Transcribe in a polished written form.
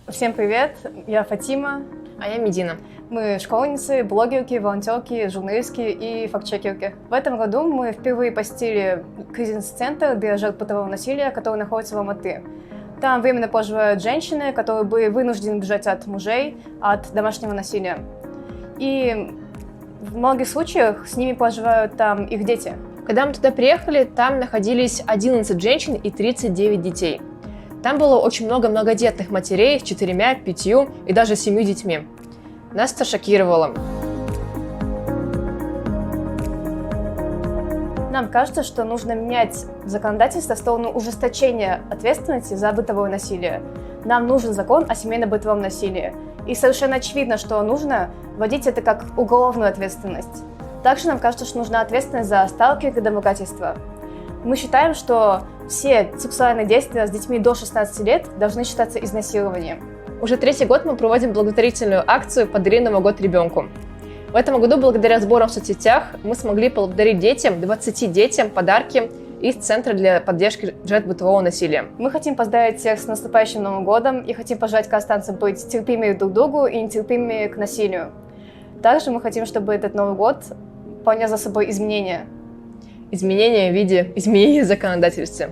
Всем привет, я Фатима. А я Медина. Мы школьницы, блогерки, волонтерки, журналистки и фактчекерки. В этом году мы впервые посетили кризис-центр для жертв бытового насилия, который находится в Алматы. Там временно проживают женщины, которые были вынуждены бежать от мужей, от домашнего насилия. И в многих случаях с ними проживают там их дети. Когда мы туда приехали, там находились 11 женщин и 39 детей. Там было очень много многодетных матерей с 4, 5 и даже 7 детьми. Нас это шокировало. Нам кажется, что нужно менять законодательство в сторону ужесточения ответственности за бытовое насилие. Нам нужен закон о семейно-бытовом насилии. И совершенно очевидно, что нужно вводить это как уголовную ответственность. Также нам кажется, что нужна ответственность за сталкинг и домогательство. Мы считаем, что все сексуальные действия с детьми до 16 лет должны считаться изнасилованием. Уже 3-й год мы проводим благотворительную акцию «Подари Новый год ребенку». В этом году, благодаря сборам в соцсетях, мы смогли подарить 20 детям подарки из Центра для поддержки жертв бытового насилия. Мы хотим поздравить всех с наступающим Новым годом и хотим пожелать казахстанцам быть терпимыми друг к другу и нетерпимыми к насилию. Также мы хотим, чтобы этот Новый год понес за собой изменения. Изменения в виде изменения в законодательстве.